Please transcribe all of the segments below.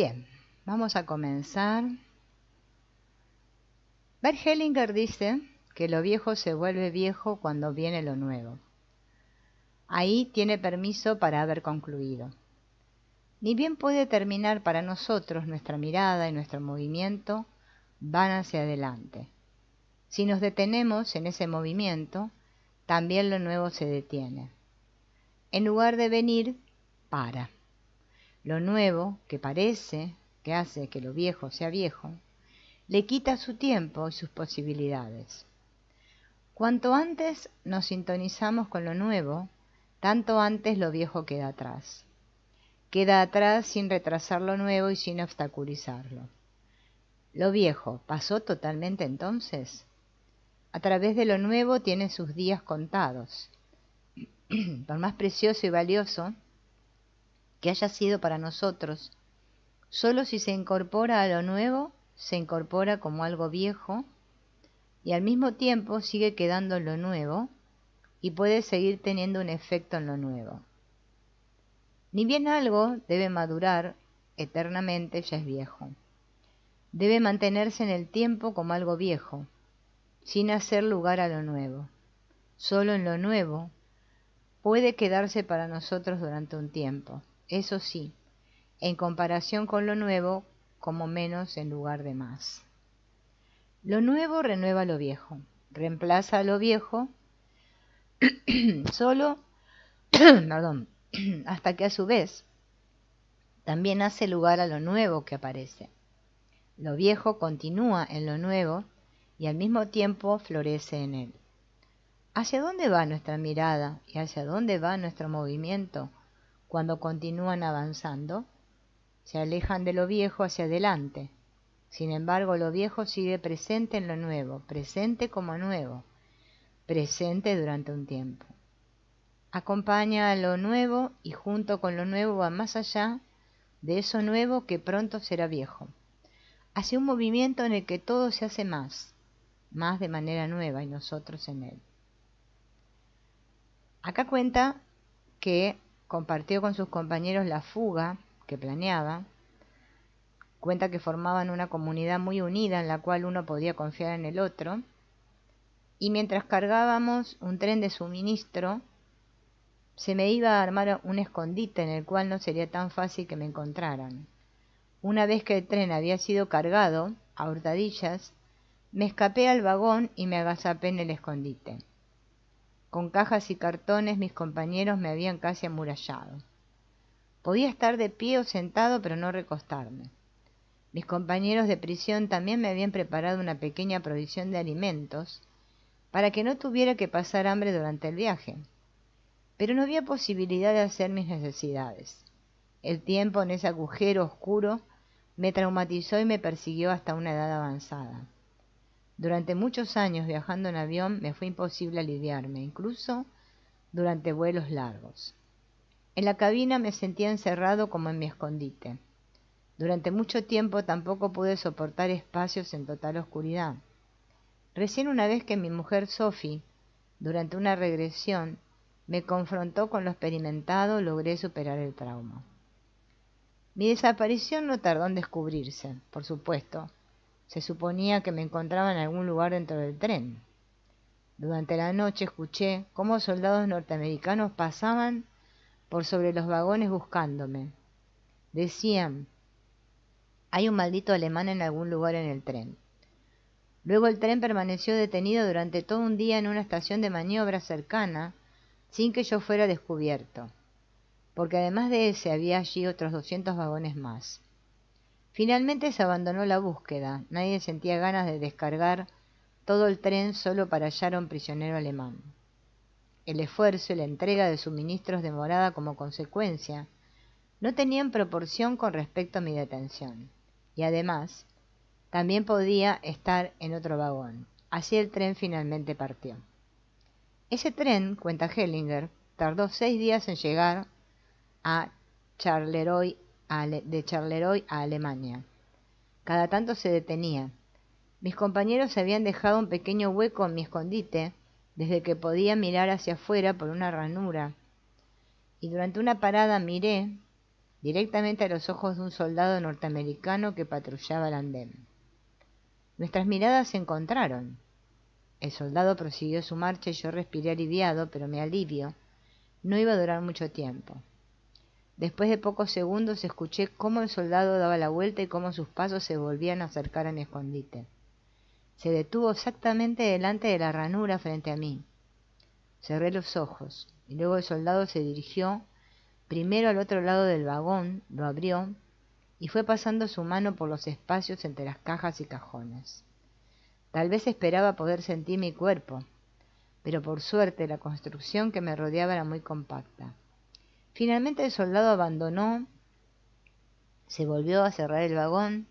Bien, vamos a comenzar. Bert Hellinger dice que lo viejo se vuelve viejo cuando viene lo nuevo. Ahí tiene permiso para haber concluido. Ni bien puede terminar para nosotros, nuestra mirada y nuestro movimiento van hacia adelante. Si nos detenemos en ese movimiento, también lo nuevo se detiene. En lugar de venir, para. Lo nuevo, que parece que hace que lo viejo sea viejo, le quita su tiempo y sus posibilidades. Cuanto antes nos sintonizamos con lo nuevo, tanto antes lo viejo queda atrás. Queda atrás sin retrasar lo nuevo y sin obstaculizarlo. ¿Lo viejo pasó totalmente entonces? A través de lo nuevo tiene sus días contados. Por más precioso y valioso que haya sido para nosotros, solo si se incorpora a lo nuevo, se incorpora como algo viejo y al mismo tiempo sigue quedando en lo nuevo y puede seguir teniendo un efecto en lo nuevo. Ni bien algo debe madurar eternamente, ya es viejo. Debe mantenerse en el tiempo como algo viejo, sin hacer lugar a lo nuevo. Solo en lo nuevo puede quedarse para nosotros durante un tiempo, eso sí, en comparación con lo nuevo, como menos en lugar de más. Lo nuevo renueva lo viejo, reemplaza a lo viejo solo, perdón, hasta que a su vez también hace lugar a lo nuevo que aparece. Lo viejo continúa en lo nuevo y al mismo tiempo florece en él. ¿Hacia dónde va nuestra mirada y hacia dónde va nuestro movimiento cuando continúan avanzando? Se alejan de lo viejo hacia adelante. Sin embargo, lo viejo sigue presente en lo nuevo, presente como nuevo, presente durante un tiempo. Acompaña a lo nuevo y junto con lo nuevo va más allá de eso nuevo que pronto será viejo, hacia un movimiento en el que todo se hace más de manera nueva y nosotros en él. Acá cuenta que compartió con sus compañeros la fuga que planeaba. Cuenta que formaban una comunidad muy unida en la cual uno podía confiar en el otro. Y mientras cargábamos un tren de suministro, se me iba a armar un escondite en el cual no sería tan fácil que me encontraran. Una vez que el tren había sido cargado, a hurtadillas, me escapé al vagón y me agazapé en el escondite. Con cajas y cartones mis compañeros me habían casi amurallado. Podía estar de pie o sentado, pero no recostarme. Mis compañeros de prisión también me habían preparado una pequeña provisión de alimentos para que no tuviera que pasar hambre durante el viaje. Pero no había posibilidad de hacer mis necesidades. El tiempo en ese agujero oscuro me traumatizó y me persiguió hasta una edad avanzada. Durante muchos años viajando en avión me fue imposible aliviarme, incluso durante vuelos largos. En la cabina me sentía encerrado como en mi escondite. Durante mucho tiempo tampoco pude soportar espacios en total oscuridad. Recién una vez que mi mujer Sophie, durante una regresión, me confrontó con lo experimentado, logré superar el trauma. Mi desaparición no tardó en descubrirse, por supuesto. Se suponía que me encontraba en algún lugar dentro del tren. Durante la noche escuché cómo soldados norteamericanos pasaban por sobre los vagones buscándome. Decían, hay un maldito alemán en algún lugar en el tren. Luego el tren permaneció detenido durante todo un día en una estación de maniobra cercana, sin que yo fuera descubierto, porque además de ese había allí otros 200 vagones más. Finalmente se abandonó la búsqueda, nadie sentía ganas de descargar todo el tren solo para hallar a un prisionero alemán. El esfuerzo y la entrega de suministros demorada como consecuencia no tenían proporción con respecto a mi detención, y además también podía estar en otro vagón. Así el tren finalmente partió. Ese tren, cuenta Hellinger, tardó 6 días en llegar a Charleroi, de Charleroi a Alemania. Cada tanto se detenía. Mis compañeros habían dejado un pequeño hueco en mi escondite desde que podía mirar hacia afuera por una ranura. Y durante una parada miré directamente a los ojos de un soldado norteamericano que patrullaba el andén. Nuestras miradas se encontraron. El soldado prosiguió su marcha y yo respiré aliviado, pero mi alivio no iba a durar mucho tiempo. Después de pocos segundos escuché cómo el soldado daba la vuelta y cómo sus pasos se volvían a acercar a mi escondite. Se detuvo exactamente delante de la ranura frente a mí. Cerré los ojos y luego el soldado se dirigió primero al otro lado del vagón, lo abrió y fue pasando su mano por los espacios entre las cajas y cajones. Tal vez esperaba poder sentir mi cuerpo, pero por suerte la construcción que me rodeaba era muy compacta. Finalmente el soldado abandonó, se volvió a cerrar el vagón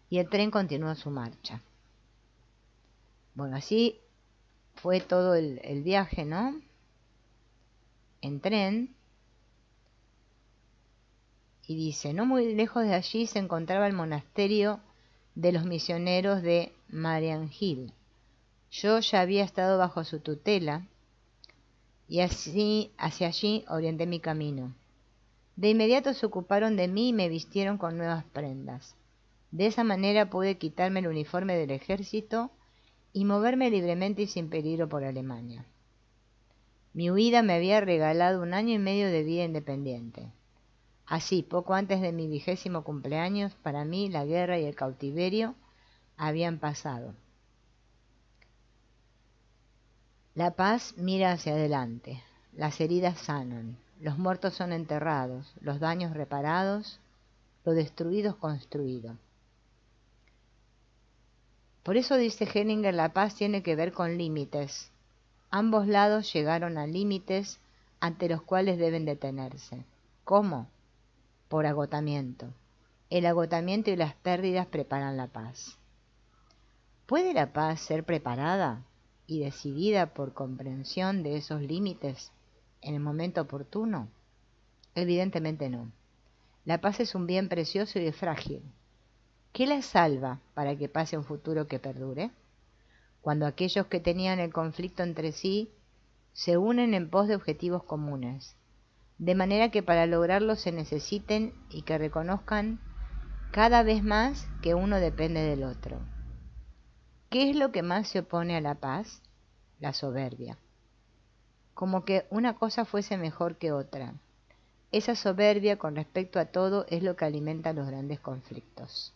y el tren continuó su marcha. Bueno, así fue todo el viaje, ¿no? En tren. Y dice, no muy lejos de allí se encontraba el monasterio de los misioneros de Mariannhill. Yo ya había estado bajo su tutela y así hacia allí orienté mi camino. De inmediato se ocuparon de mí y me vistieron con nuevas prendas. De esa manera pude quitarme el uniforme del ejército y moverme libremente y sin peligro por Alemania. Mi huida me había regalado 1 año y medio de vida independiente. Así, poco antes de mi 20º cumpleaños, para mí la guerra y el cautiverio habían pasado. La paz mira hacia adelante, las heridas sanan, los muertos son enterrados, los daños reparados, lo destruido es construido. Por eso dice Hellinger, la paz tiene que ver con límites. Ambos lados llegaron a límites ante los cuales deben detenerse. ¿Cómo? Por agotamiento. El agotamiento y las pérdidas preparan la paz. ¿Puede la paz ser preparada y decidida por comprensión de esos límites en el momento oportuno? Evidentemente no. La paz es un bien precioso y frágil. ¿Qué la salva para que pase un futuro que perdure? Cuando aquellos que tenían el conflicto entre sí se unen en pos de objetivos comunes, de manera que para lograrlo se necesiten y que reconozcan cada vez más que uno depende del otro. ¿Qué es lo que más se opone a la paz? La soberbia. Como que una cosa fuese mejor que otra. Esa soberbia con respecto a todo es lo que alimenta los grandes conflictos.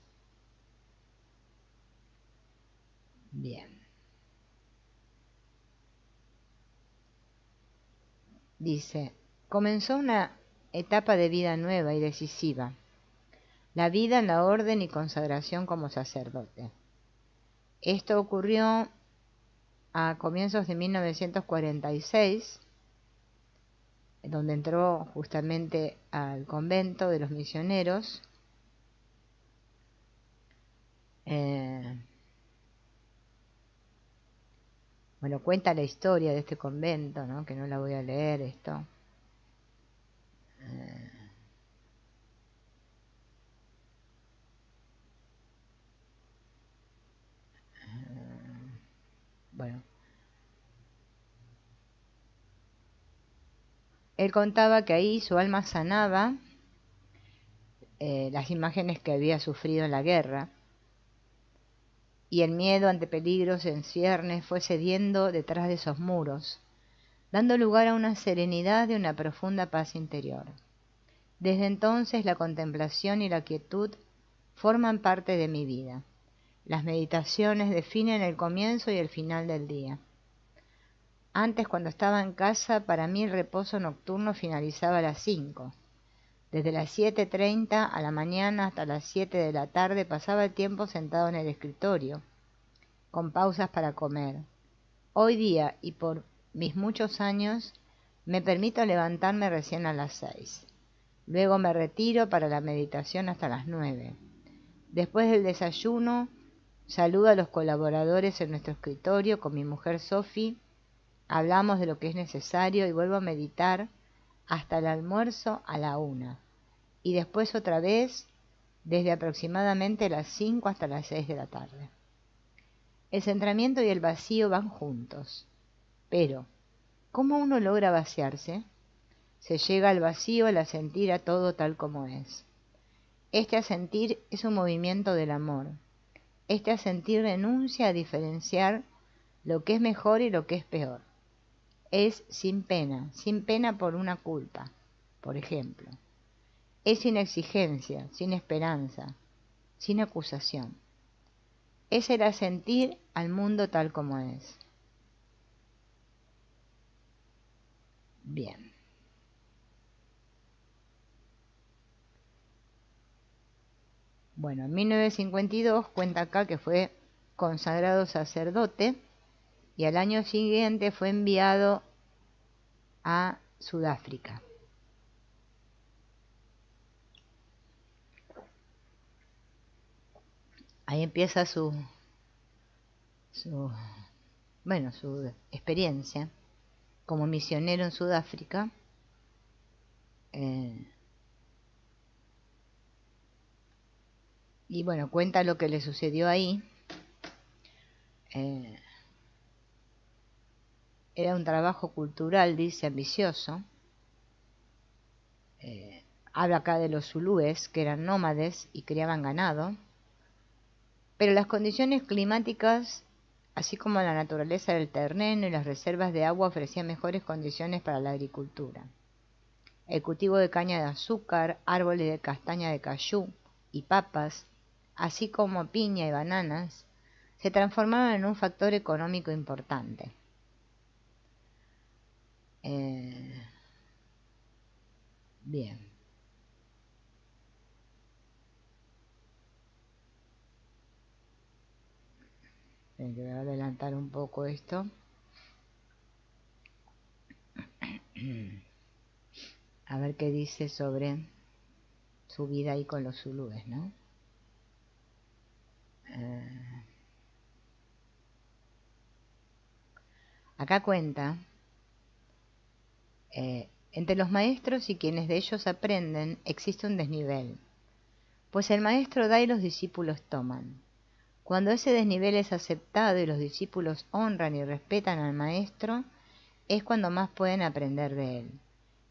Bien. Dice, comenzó una etapa de vida nueva y decisiva, la vida en la orden y consagración como sacerdote. Esto ocurrió a comienzos de 1946, donde entró justamente al convento de los misioneros. Bueno, cuenta la historia de este convento, ¿no? Que no la voy a leer esto. Bueno, él contaba que ahí su alma sanaba las imágenes que había sufrido en la guerra, y el miedo ante peligros en ciernes fue cediendo detrás de esos muros, dando lugar a una serenidad y una profunda paz interior. Desde entonces la contemplación y la quietud forman parte de mi vida. Las meditaciones definen el comienzo y el final del día. Antes, cuando estaba en casa, para mí el reposo nocturno finalizaba a las 5. Desde las 7:30 a la mañana hasta las 7 de la tarde pasaba el tiempo sentado en el escritorio, con pausas para comer. Hoy día, y por mis muchos años, me permito levantarme recién a las 6. Luego me retiro para la meditación hasta las 9. Después del desayuno, saludo a los colaboradores en nuestro escritorio con mi mujer Sophie, hablamos de lo que es necesario y vuelvo a meditar hasta el almuerzo a la 1. Y después otra vez desde aproximadamente las 5 hasta las 6 de la tarde. El centramiento y el vacío van juntos. Pero, ¿cómo uno logra vaciarse? se llega al vacío al asentir a todo tal como es. Este asentir es un movimiento del amor. Este asentir renuncia a diferenciar lo que es mejor y lo que es peor. Es sin pena por una culpa, por ejemplo. Es sin exigencia, sin esperanza, sin acusación. Es el asentir al mundo tal como es. Bien. Bueno, en 1952 cuenta acá que fue consagrado sacerdote y al año siguiente fue enviado a Sudáfrica. Ahí empieza su experiencia como misionero en Sudáfrica. Y bueno, cuenta lo que le sucedió ahí. Era un trabajo cultural, dice, ambicioso. Habla acá de los zulúes, que eran nómades y criaban ganado. Pero las condiciones climáticas, así como la naturaleza del terreno y las reservas de agua, ofrecían mejores condiciones para la agricultura. El cultivo de caña de azúcar, árboles de castaña de cayú y papas, así como piña y bananas, se transformaron en un factor económico importante. Bien. Voy a adelantar un poco esto. A ver qué dice sobre su vida ahí con los zulúes, ¿no? Acá cuenta, entre los maestros y quienes de ellos aprenden existe un desnivel, pues el maestro da y los discípulos toman. Cuando ese desnivel es aceptado y los discípulos honran y respetan al maestro, es cuando más pueden aprender de él,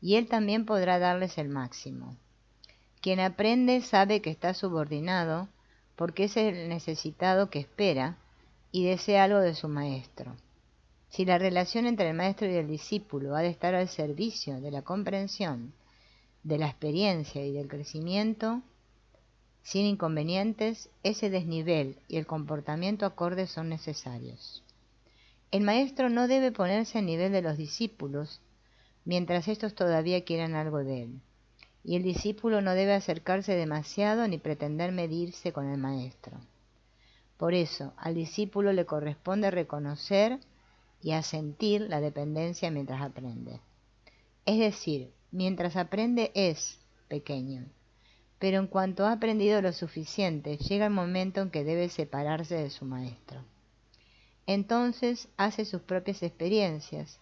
y él también podrá darles el máximo. Quien aprende sabe que está subordinado, porque es el necesitado que espera y desea algo de su maestro. Si la relación entre el maestro y el discípulo ha de estar al servicio de la comprensión, de la experiencia y del crecimiento, sin inconvenientes, ese desnivel y el comportamiento acorde son necesarios. El maestro no debe ponerse a nivel de los discípulos mientras estos todavía quieran algo de él, y el discípulo no debe acercarse demasiado ni pretender medirse con el maestro. Por eso, al discípulo le corresponde reconocer y asentir la dependencia mientras aprende. Es decir, mientras aprende es pequeño, pero en cuanto ha aprendido lo suficiente, llega el momento en que debe separarse de su maestro. Entonces hace sus propias experiencias,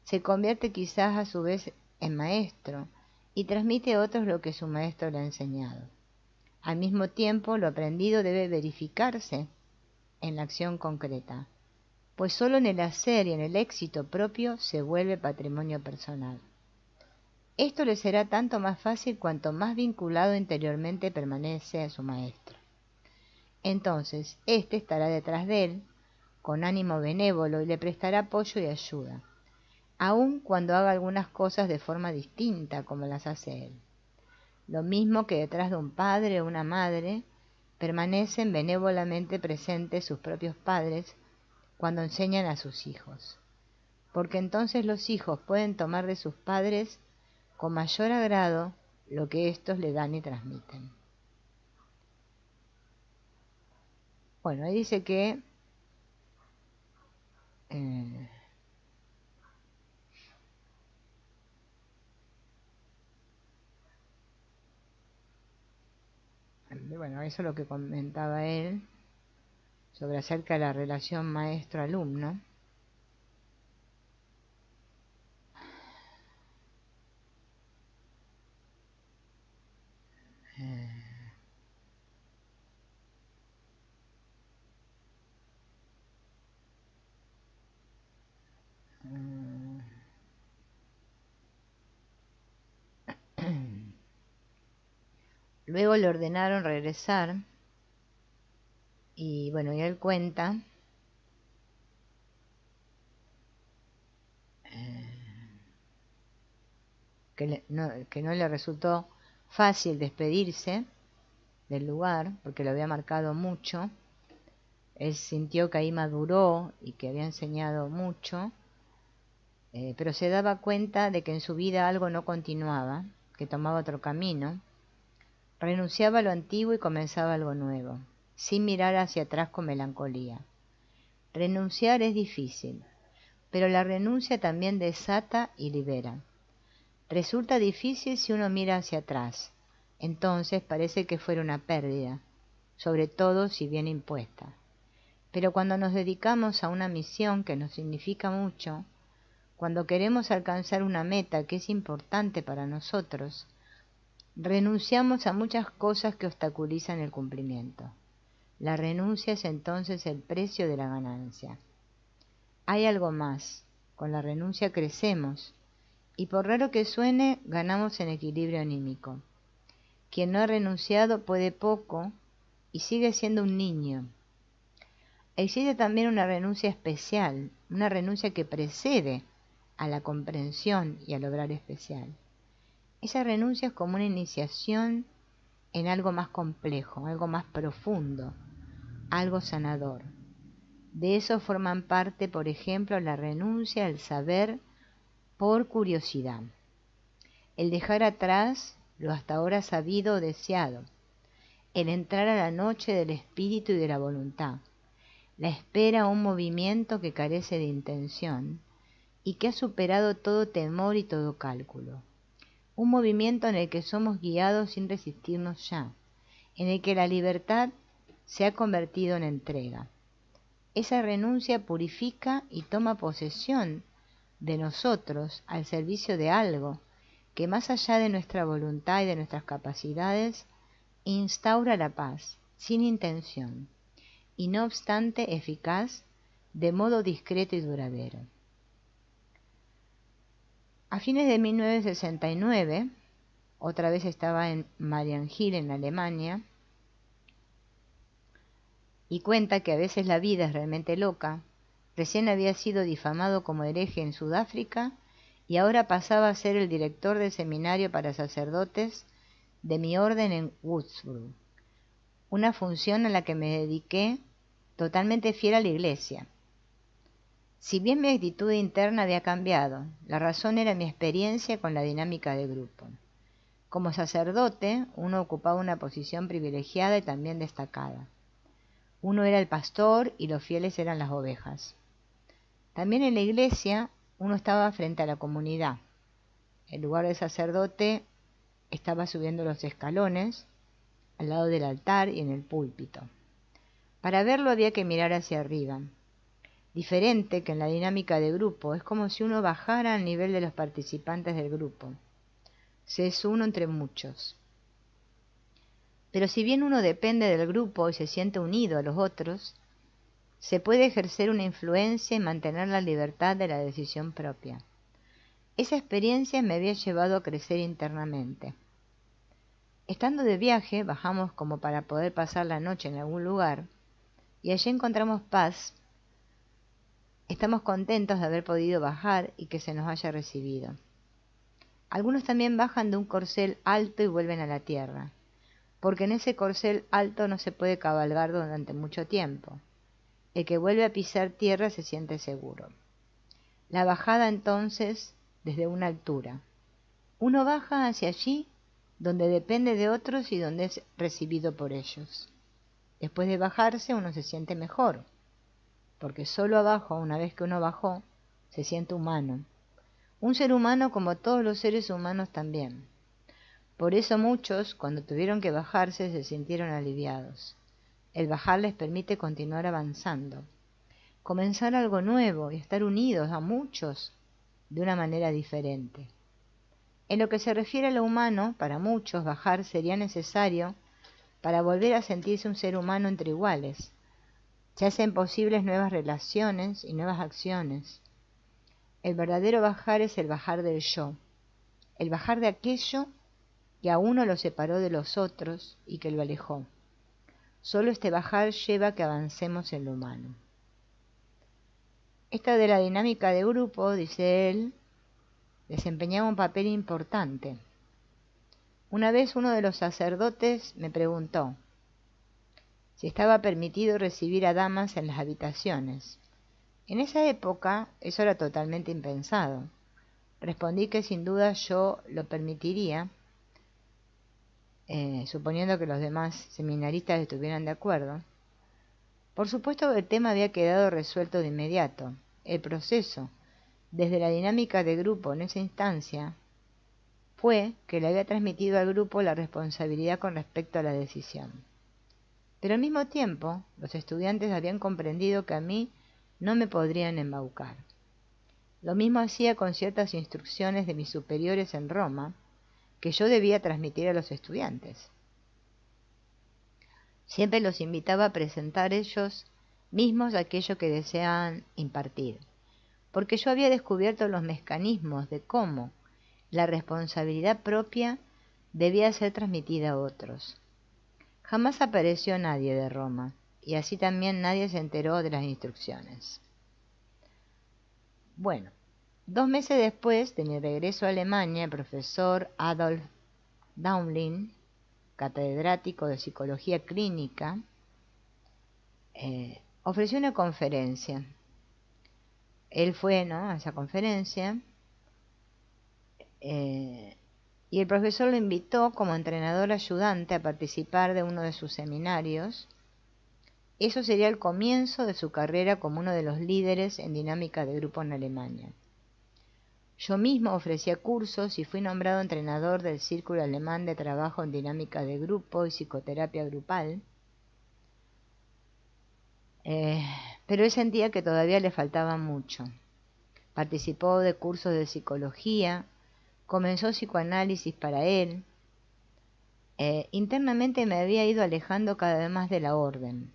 se convierte quizás a su vez en maestro y transmite a otros lo que su maestro le ha enseñado. Al mismo tiempo, lo aprendido debe verificarse en la acción concreta, pues solo en el hacer y en el éxito propio se vuelve patrimonio personal. Esto le será tanto más fácil cuanto más vinculado interiormente permanece a su maestro. Entonces, éste estará detrás de él, con ánimo benévolo, y le prestará apoyo y ayuda, aun cuando haga algunas cosas de forma distinta como las hace él. Lo mismo que detrás de un padre o una madre, permanecen benévolamente presentes sus propios padres cuando enseñan a sus hijos, porque entonces los hijos pueden tomar de sus padres con mayor agrado lo que éstos le dan y transmiten. Bueno, ahí dice que bueno, eso es lo que comentaba él sobre acerca de la relación maestro-alumno. Luego le ordenaron regresar y bueno, y él cuenta que no le resultó fácil despedirse del lugar porque lo había marcado mucho. Él sintió que ahí maduró y que había enseñado mucho, pero se daba cuenta de que en su vida algo no continuaba, que tomaba otro camino. Renunciaba a lo antiguo y comenzaba algo nuevo, sin mirar hacia atrás con melancolía. Renunciar es difícil, pero la renuncia también desata y libera. Resulta difícil si uno mira hacia atrás, entonces parece que fuera una pérdida, sobre todo si viene impuesta. Pero cuando nos dedicamos a una misión que nos significa mucho, cuando queremos alcanzar una meta que es importante para nosotros, renunciamos a muchas cosas que obstaculizan el cumplimiento. La renuncia es entonces el precio de la ganancia. Hay algo más. Con la renuncia crecemos y por raro que suene, ganamos en equilibrio anímico. Quien no ha renunciado puede poco y sigue siendo un niño. Existe también una renuncia especial, una renuncia que precede a la comprensión y al obrar especial. Esa renuncia es como una iniciación en algo más complejo, algo más profundo, algo sanador. De eso forman parte, por ejemplo, la renuncia al saber por curiosidad, el dejar atrás lo hasta ahora sabido o deseado, el entrar a la noche del espíritu y de la voluntad, la espera a un movimiento que carece de intención y que ha superado todo temor y todo cálculo. Un movimiento en el que somos guiados sin resistirnos ya, en el que la libertad se ha convertido en entrega. Esa renuncia purifica y toma posesión de nosotros al servicio de algo que más allá de nuestra voluntad y de nuestras capacidades, instaura la paz, sin intención, y no obstante eficaz, de modo discreto y duradero. A fines de 1969, otra vez estaba en Mariannhill, en Alemania, y cuenta que a veces la vida es realmente loca. Recién había sido difamado como hereje en Sudáfrica y ahora pasaba a ser el director del seminario para sacerdotes de mi orden en Würzburg, una función a la que me dediqué totalmente fiel a la Iglesia. Si bien mi actitud interna había cambiado, la razón era mi experiencia con la dinámica de grupo. Como sacerdote, uno ocupaba una posición privilegiada y también destacada. Uno era el pastor y los fieles eran las ovejas. También en la iglesia uno estaba frente a la comunidad. El lugar de sacerdote estaba subiendo los escalones, al lado del altar y en el púlpito. Para verlo había que mirar hacia arriba. Diferente que en la dinámica de grupo, es como si uno bajara al nivel de los participantes del grupo. Se es uno entre muchos. Pero si bien uno depende del grupo y se siente unido a los otros, se puede ejercer una influencia y mantener la libertad de la decisión propia. Esa experiencia me había llevado a crecer internamente. Estando de viaje, bajamos como para poder pasar la noche en algún lugar, y allí encontramos paz. Estamos contentos de haber podido bajar y que se nos haya recibido. Algunos también bajan de un corcel alto y vuelven a la tierra, porque en ese corcel alto no se puede cabalgar durante mucho tiempo. El que vuelve a pisar tierra se siente seguro. La bajada entonces desde una altura. Uno baja hacia allí donde depende de otros y donde es recibido por ellos. Después de bajarse uno se siente mejor, porque solo abajo, una vez que uno bajó, se siente humano. Un ser humano como todos los seres humanos también. Por eso muchos, cuando tuvieron que bajarse, se sintieron aliviados. El bajar les permite continuar avanzando, comenzar algo nuevo y estar unidos a muchos de una manera diferente. En lo que se refiere a lo humano, para muchos bajar sería necesario para volver a sentirse un ser humano entre iguales. Se hacen posibles nuevas relaciones y nuevas acciones. El verdadero bajar es el bajar del yo, el bajar de aquello que a uno lo separó de los otros y que lo alejó. Solo este bajar lleva a que avancemos en lo humano. Esta de la dinámica de grupo, dice él, desempeñaba un papel importante. Una vez uno de los sacerdotes me preguntó si estaba permitido recibir a damas en las habitaciones. En esa época eso era totalmente impensado. Respondí que sin duda yo lo permitiría, suponiendo que los demás seminaristas estuvieran de acuerdo. Por supuesto que el tema había quedado resuelto de inmediato. El proceso, desde la dinámica de grupo en esa instancia, fue que le había transmitido al grupo la responsabilidad con respecto a la decisión. Pero al mismo tiempo, los estudiantes habían comprendido que a mí no me podrían embaucar. Lo mismo hacía con ciertas instrucciones de mis superiores en Roma, que yo debía transmitir a los estudiantes. Siempre los invitaba a presentar ellos mismos aquello que deseaban impartir, porque yo había descubierto los mecanismos de cómo la responsabilidad propia debía ser transmitida a otros. Jamás apareció nadie de Roma, y así también nadie se enteró de las instrucciones. Bueno, 2 meses después de mi regreso a Alemania, el profesor Adolf Daumlin, catedrático de Psicología Clínica, ofreció una conferencia. Él fue, ¿no?, a esa conferencia, y el profesor lo invitó como entrenador ayudante a participar de uno de sus seminarios. Eso sería el comienzo de su carrera como uno de los líderes en dinámica de grupo en Alemania. Yo mismo ofrecía cursos y fui nombrado entrenador del Círculo Alemán de Trabajo en Dinámica de Grupo y Psicoterapia Grupal. Pero él sentía que todavía le faltaba mucho. Participó de cursos de psicología, comenzó psicoanálisis para él. Internamente me había ido alejando cada vez más de la orden.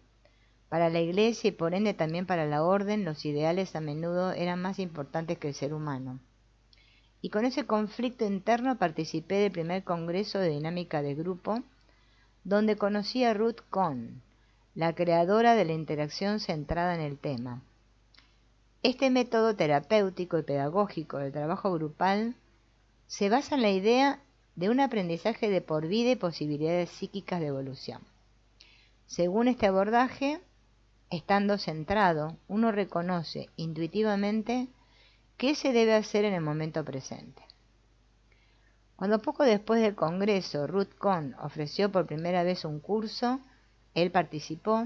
Para la Iglesia y por ende también para la orden, los ideales a menudo eran más importantes que el ser humano. Y con ese conflicto interno participé del primer congreso de dinámica de grupo, donde conocí a Ruth Kohn, la creadora de la interacción centrada en el tema. Este método terapéutico y pedagógico del trabajo grupal se basa en la idea de un aprendizaje de por vida y posibilidades psíquicas de evolución. Según este abordaje, estando centrado, uno reconoce intuitivamente qué se debe hacer en el momento presente. Cuando poco después del congreso Ruth Kohn ofreció por primera vez un curso, él participó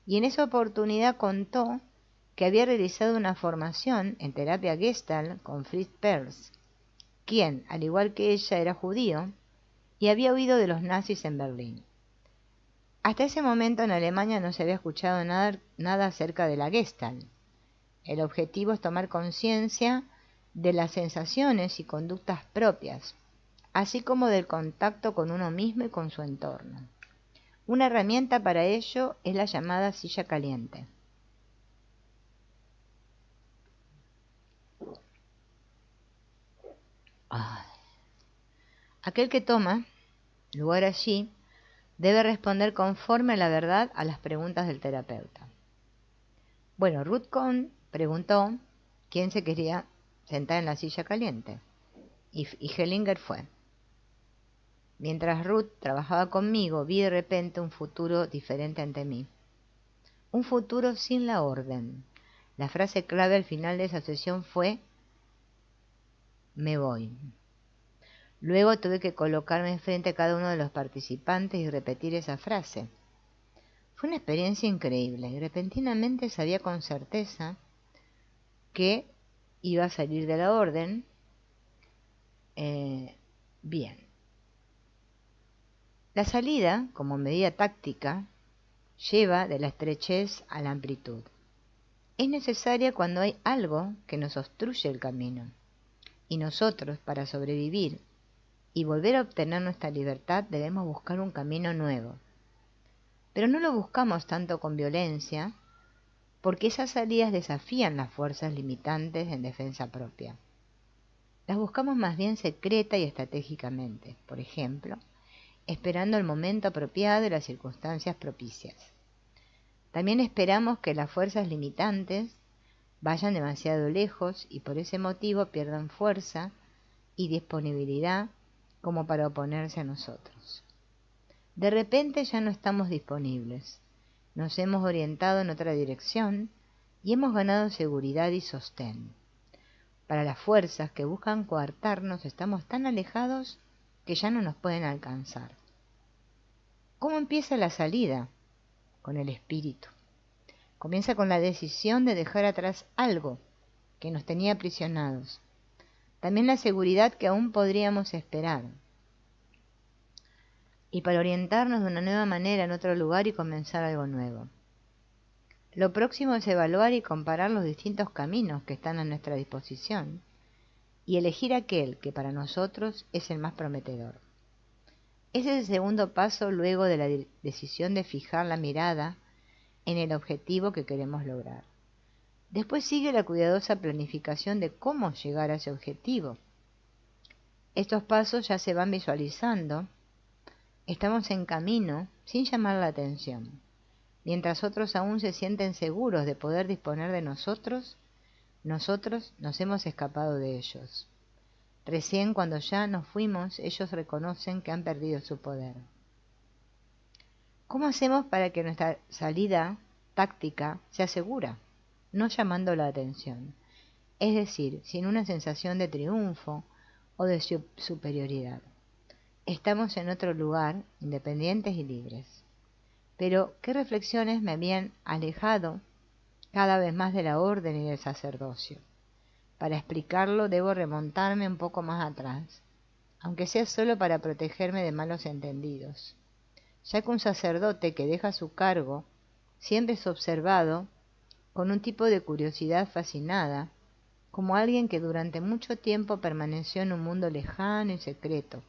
y en esa oportunidad contó que había realizado una formación en terapia Gestalt con Fritz Perls, quien, al igual que ella, era judío y había huido de los nazis en Berlín. Hasta ese momento en Alemania no se había escuchado nada acerca de la Gestalt. El objetivo es tomar conciencia de las sensaciones y conductas propias, así como del contacto con uno mismo y con su entorno. Una herramienta para ello es la llamada silla caliente. Aquel que toma lugar allí debe responder conforme a la verdad a las preguntas del terapeuta. Bueno, Ruth Kohn preguntó quién se quería sentar en la silla caliente y Hellinger fue. Mientras Ruth trabajaba conmigo, vi de repente un futuro diferente ante mí. Un futuro sin la orden. La frase clave al final de esa sesión fue: me voy. Luego tuve que colocarme enfrente a cada uno de los participantes y repetir esa frase. Fue una experiencia increíble y repentinamente sabía con certeza que iba a salir de la orden. Bien. La salida, como medida táctica, lleva de la estrechez a la amplitud. Es necesaria cuando hay algo que nos obstruye el camino. Y nosotros, para sobrevivir y volver a obtener nuestra libertad, debemos buscar un camino nuevo. Pero no lo buscamos tanto con violencia, porque esas salidas desafían las fuerzas limitantes en defensa propia. las buscamos más bien secreta y estratégicamente, por ejemplo, esperando el momento apropiado y las circunstancias propicias. También esperamos que las fuerzas limitantes vayan demasiado lejos y por ese motivo pierdan fuerza y disponibilidad como para oponerse a nosotros. De repente ya no estamos disponibles, nos hemos orientado en otra dirección y hemos ganado seguridad y sostén. Para las fuerzas que buscan coartarnos estamos tan alejados que ya no nos pueden alcanzar. ¿Cómo empieza la salida? Con el espíritu. Comienza con la decisión de dejar atrás algo que nos tenía aprisionados. También la seguridad que aún podríamos esperar. Y para orientarnos de una nueva manera en otro lugar y comenzar algo nuevo. Lo próximo es evaluar y comparar los distintos caminos que están a nuestra disposición y elegir aquel que para nosotros es el más prometedor. Ese es el segundo paso luego de la decisión de fijar la mirada en el objetivo que queremos lograr. Después sigue la cuidadosa planificación de cómo llegar a ese objetivo. Estos pasos ya se van visualizando. Estamos en camino sin llamar la atención. Mientras otros aún se sienten seguros de poder disponer de nosotros, nosotros nos hemos escapado de ellos. Recién cuando ya nos fuimos, ellos reconocen que han perdido su poder. ¿Cómo hacemos para que nuestra salida táctica sea segura? No llamando la atención, es decir, sin una sensación de triunfo o de superioridad. Estamos en otro lugar, independientes y libres. Pero, ¿qué reflexiones me habían alejado cada vez más de la orden y del sacerdocio? Para explicarlo debo remontarme un poco más atrás, aunque sea solo para protegerme de malos entendidos, ya que un sacerdote que deja su cargo siempre es observado con un tipo de curiosidad fascinada, como alguien que durante mucho tiempo permaneció en un mundo lejano y secreto.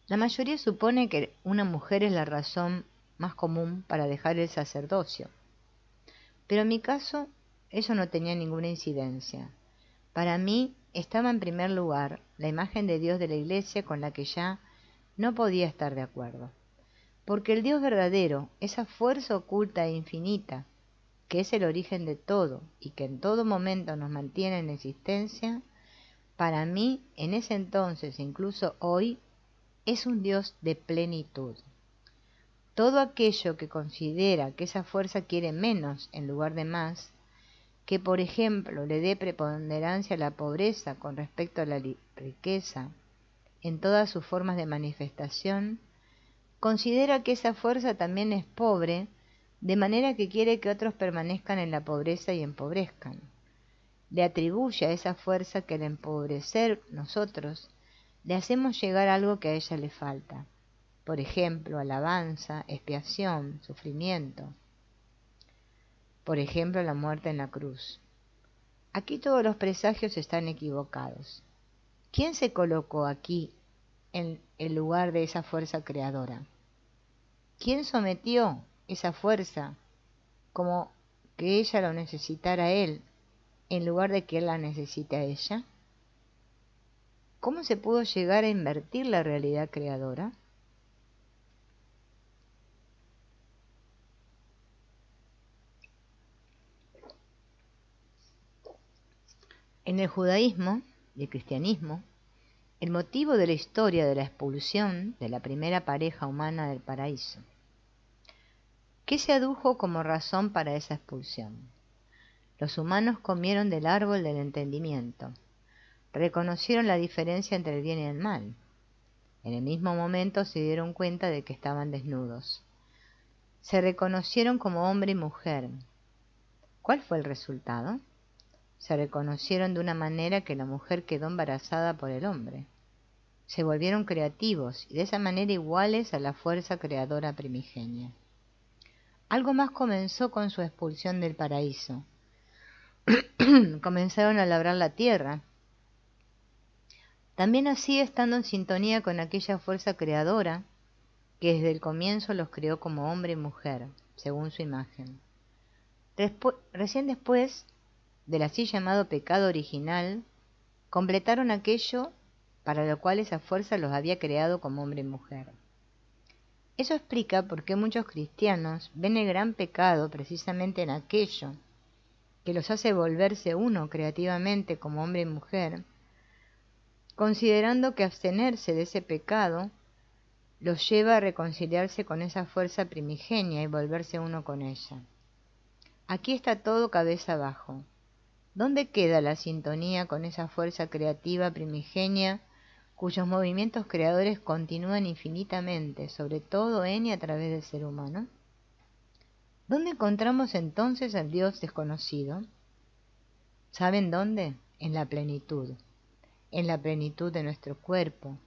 La mayoría supone que una mujer es la razón más común para dejar el sacerdocio, pero en mi caso eso no tenía ninguna incidencia. Para mí estaba en primer lugar la imagen de Dios de la Iglesia con la que ya no podía estar de acuerdo, porque el Dios verdadero, esa fuerza oculta e infinita, que es el origen de todo y que en todo momento nos mantiene en existencia, para mí en ese entonces, incluso hoy, es un Dios de plenitud. Todo aquello que considera que esa fuerza quiere menos en lugar de más, que por ejemplo le dé preponderancia a la pobreza con respecto a la riqueza en todas sus formas de manifestación, considera que esa fuerza también es pobre, de manera que quiere que otros permanezcan en la pobreza y empobrezcan. Le atribuye a esa fuerza que al empobrecer nosotros, le hacemos llegar algo que a ella le falta. Por ejemplo, alabanza, expiación, sufrimiento. Por ejemplo, la muerte en la cruz. Aquí todos los presagios están equivocados. ¿Quién se colocó aquí en el lugar de esa fuerza creadora? ¿Quién sometió esa fuerza como que ella lo necesitara a él, en lugar de que él la necesite a ella? ¿Cómo se pudo llegar a invertir la realidad creadora? En el judaísmo y el cristianismo, el motivo de la historia de la expulsión de la primera pareja humana del paraíso. ¿Qué se adujo como razón para esa expulsión? Los humanos comieron del árbol del entendimiento, reconocieron la diferencia entre el bien y el mal. En el mismo momento se dieron cuenta de que estaban desnudos. Se reconocieron como hombre y mujer. ¿Cuál fue el resultado? Se reconocieron de una manera que la mujer quedó embarazada por el hombre. Se volvieron creativos y de esa manera iguales a la fuerza creadora primigenia. Algo más comenzó con su expulsión del paraíso. Comenzaron a labrar la tierra. También así, estando en sintonía con aquella fuerza creadora que desde el comienzo los creó como hombre y mujer, según su imagen. Recién después del así llamado pecado original, completaron aquello para lo cual esa fuerza los había creado como hombre y mujer. Eso explica por qué muchos cristianos ven el gran pecado precisamente en aquello que los hace volverse uno creativamente como hombre y mujer, considerando que abstenerse de ese pecado los lleva a reconciliarse con esa fuerza primigenia y volverse uno con ella. Aquí está todo cabeza abajo. ¿Dónde queda la sintonía con esa fuerza creativa primigenia cuyos movimientos creadores continúan infinitamente, sobre todo en y a través del ser humano? ¿Dónde encontramos entonces al Dios desconocido? ¿Saben dónde? En la plenitud de nuestro cuerpo,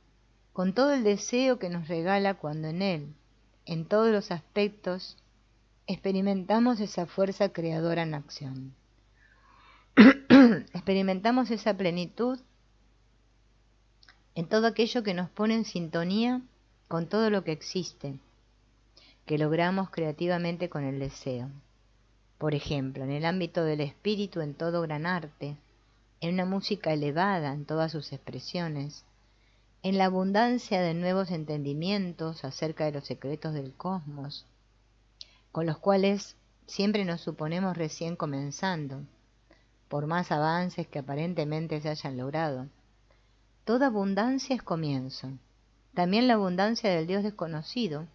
con todo el deseo que nos regala cuando en él, en todos los aspectos, experimentamos esa fuerza creadora en acción. Experimentamos esa plenitud en todo aquello que nos pone en sintonía con todo lo que existe, que logramos creativamente con el deseo. Por ejemplo, en el ámbito del espíritu, en todo gran arte, en una música elevada en todas sus expresiones, en la abundancia de nuevos entendimientos acerca de los secretos del cosmos, con los cuales siempre nos suponemos recién comenzando, por más avances que aparentemente se hayan logrado. Toda abundancia es comienzo, también la abundancia del Dios desconocido,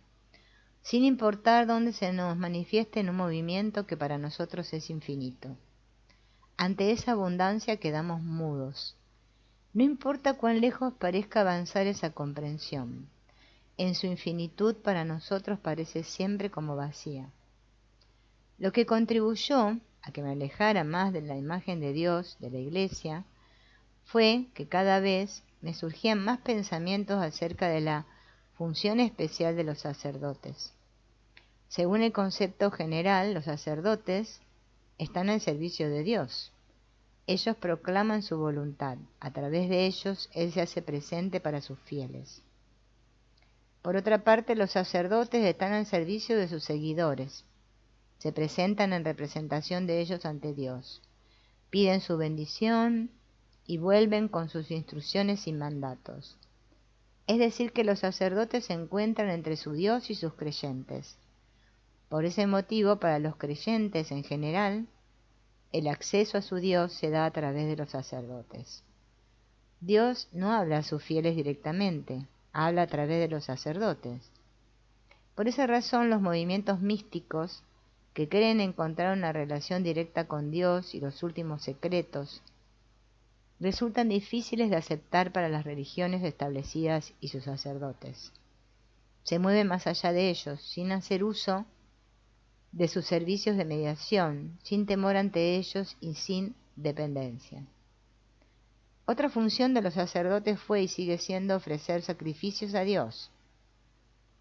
sin importar dónde se nos manifieste en un movimiento que para nosotros es infinito. Ante esa abundancia quedamos mudos. No importa cuán lejos parezca avanzar esa comprensión, en su infinitud para nosotros parece siempre como vacía. Lo que contribuyó a que me alejara más de la imagen de Dios, de la Iglesia, fue que cada vez me surgían más pensamientos acerca de la función especial de los sacerdotes. Según el concepto general, los sacerdotes están al servicio de Dios. Ellos proclaman su voluntad. A través de ellos, Él se hace presente para sus fieles. Por otra parte, los sacerdotes están al servicio de sus seguidores. Se presentan en representación de ellos ante Dios. Piden su bendición y vuelven con sus instrucciones y mandatos. Es decir, que los sacerdotes se encuentran entre su Dios y sus creyentes. Por ese motivo, para los creyentes en general, el acceso a su Dios se da a través de los sacerdotes. Dios no habla a sus fieles directamente, habla a través de los sacerdotes. Por esa razón, los movimientos místicos que creen encontrar una relación directa con Dios y los últimos secretos resultan difíciles de aceptar para las religiones establecidas y sus sacerdotes. Se mueven más allá de ellos, sin hacer uso de sus servicios de mediación, sin temor ante ellos y sin dependencia. Otra función de los sacerdotes fue y sigue siendo ofrecer sacrificios a Dios.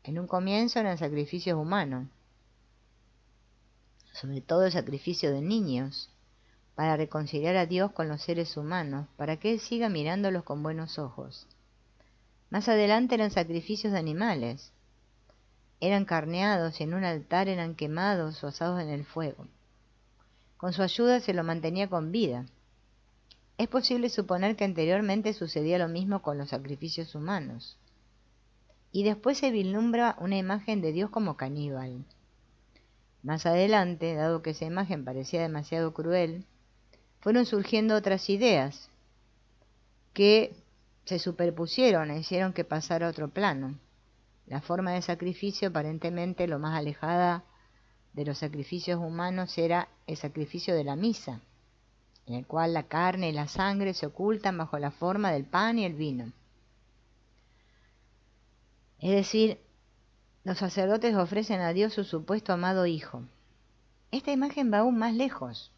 En un comienzo eran sacrificios humanos, sobre todo el sacrificio de niños, para reconciliar a Dios con los seres humanos, para que Él siga mirándolos con buenos ojos. Más adelante eran sacrificios de animales. Eran carneados y en un altar eran quemados o asados en el fuego. Con su ayuda se lo mantenía con vida. Es posible suponer que anteriormente sucedía lo mismo con los sacrificios humanos. Y después se vislumbra una imagen de Dios como caníbal. Más adelante, dado que esa imagen parecía demasiado cruel, fueron surgiendo otras ideas que se superpusieron e hicieron que pasara a otro plano. La forma de sacrificio, aparentemente lo más alejada de los sacrificios humanos, era el sacrificio de la misa, en el cual la carne y la sangre se ocultan bajo la forma del pan y el vino. Es decir, los sacerdotes ofrecen a Dios su supuesto amado Hijo. Esta imagen va aún más lejos.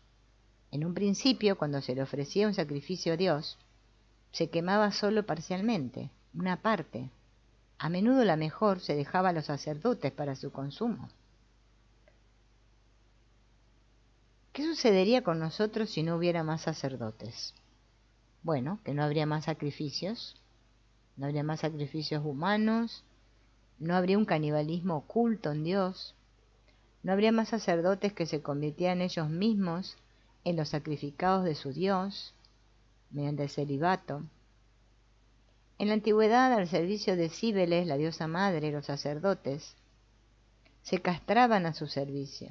En un principio, cuando se le ofrecía un sacrificio a Dios, se quemaba solo parcialmente, una parte. A menudo la mejor se dejaba a los sacerdotes para su consumo. ¿Qué sucedería con nosotros si no hubiera más sacerdotes? Bueno, que no habría más sacrificios, no habría más sacrificios humanos, no habría un canibalismo oculto en Dios, no habría más sacerdotes que se convirtieran ellos mismos en los sacrificados de su Dios, mediante el celibato. En la antigüedad, al servicio de Cíbeles, la diosa madre, los sacerdotes se castraban a su servicio.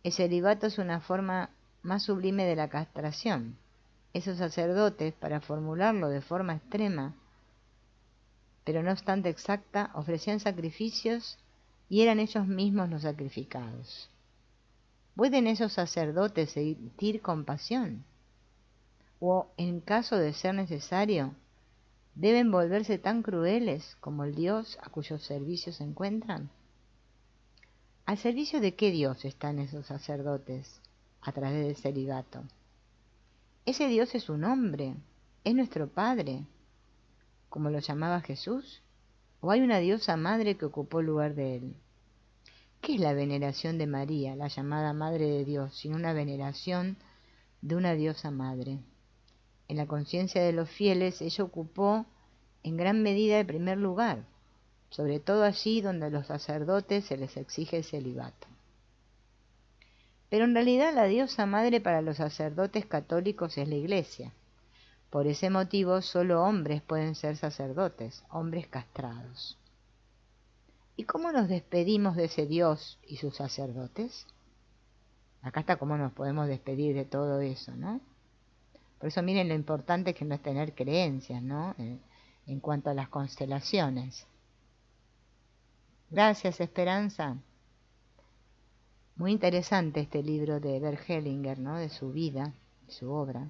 El celibato es una forma más sublime de la castración. Esos sacerdotes, para formularlo de forma extrema, pero no obstante exacta, ofrecían sacrificios y eran ellos mismos los sacrificados. ¿Pueden esos sacerdotes sentir compasión? ¿O, en caso de ser necesario, deben volverse tan crueles como el Dios a cuyos servicios se encuentran? ¿Al servicio de qué Dios están esos sacerdotes a través del celibato? Ese Dios es un hombre, es nuestro Padre, como lo llamaba Jesús, ¿o hay una diosa madre que ocupó el lugar de él? ¿Qué es la veneración de María, la llamada Madre de Dios, sino una veneración de una diosa madre? En la conciencia de los fieles, ella ocupó en gran medida el primer lugar, sobre todo allí donde a los sacerdotes se les exige el celibato. Pero en realidad la diosa madre para los sacerdotes católicos es la Iglesia. Por ese motivo solo hombres pueden ser sacerdotes, hombres castrados. ¿Y cómo nos despedimos de ese Dios y sus sacerdotes? Acá está cómo nos podemos despedir de todo eso, ¿no? Por eso miren lo importante que no es tener creencias, ¿no? En cuanto a las constelaciones. Gracias, Esperanza. Muy interesante este libro de Bert Hellinger, ¿no? De su vida, de su obra.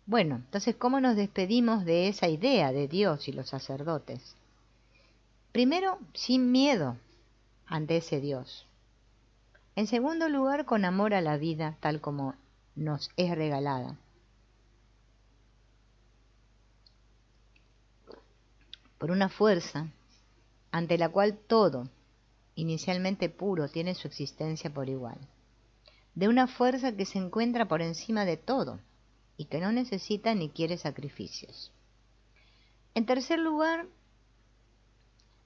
Bueno, entonces, ¿cómo nos despedimos de esa idea de Dios y los sacerdotes? Primero, sin miedo ante ese Dios. En segundo lugar, con amor a la vida tal como nos es regalada. Por una fuerza ante la cual todo, inicialmente puro, tiene su existencia por igual. De una fuerza que se encuentra por encima de todo y que no necesita ni quiere sacrificios. En tercer lugar,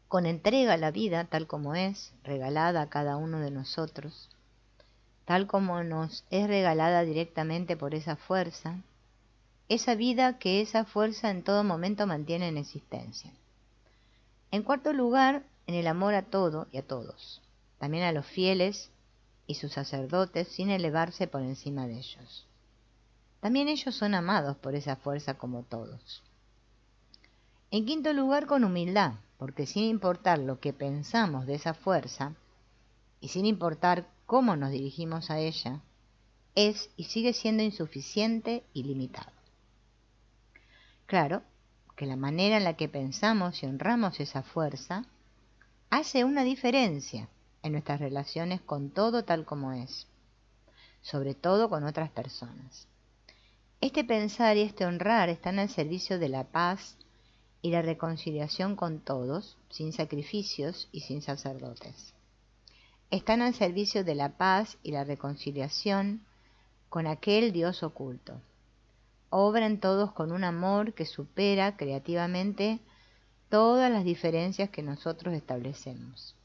con entrega a la vida tal como es, regalada a cada uno de nosotros, tal como nos es regalada directamente por esa fuerza, esa vida que esa fuerza en todo momento mantiene en existencia. En cuarto lugar, en el amor a todo y a todos, también a los fieles y sus sacerdotes, sin elevarse por encima de ellos. También ellos son amados por esa fuerza como todos. En quinto lugar, con humildad, porque sin importar lo que pensamos de esa fuerza, y sin importar cómo nos dirigimos a ella, es y sigue siendo insuficiente y limitado. Claro que la manera en la que pensamos y honramos esa fuerza hace una diferencia en nuestras relaciones con todo tal como es, sobre todo con otras personas. Este pensar y este honrar están al servicio de la paz y la reconciliación con todos, sin sacrificios y sin sacerdotes. Están al servicio de la paz y la reconciliación con aquel Dios oculto. Obran todos con un amor que supera creativamente todas las diferencias que nosotros establecemos.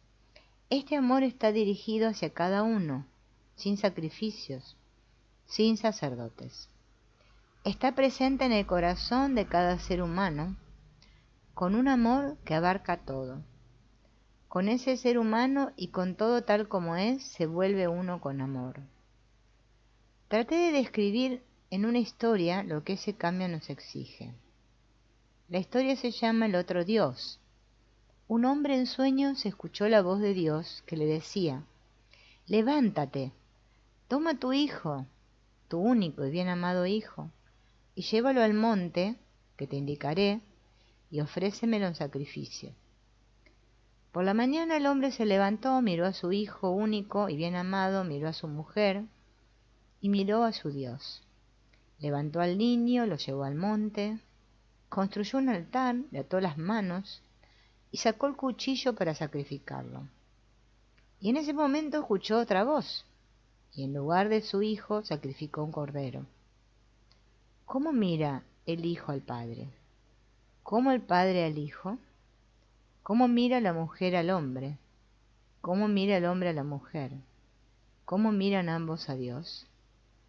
Este amor está dirigido hacia cada uno, sin sacrificios, sin sacerdotes. Está presente en el corazón de cada ser humano, con un amor que abarca todo. Con ese ser humano y con todo tal como es, se vuelve uno con amor. Traté de describir en una historia lo que ese cambio nos exige. La historia se llama El otro Dios. Un hombre en sueños escuchó la voz de Dios que le decía: levántate, toma tu hijo, tu único y bien amado hijo, y llévalo al monte que te indicaré, y ofrécemelo en sacrificio. Por la mañana el hombre se levantó, miró a su hijo único y bien amado, miró a su mujer y miró a su Dios. Levantó al niño, lo llevó al monte, construyó un altar, le ató las manos y sacó el cuchillo para sacrificarlo. Y en ese momento escuchó otra voz, y en lugar de su hijo sacrificó un cordero. ¿Cómo mira el hijo al padre? ¿Cómo el padre al hijo? ¿Cómo mira la mujer al hombre? ¿Cómo mira el hombre a la mujer? cómo miran ambos a Dios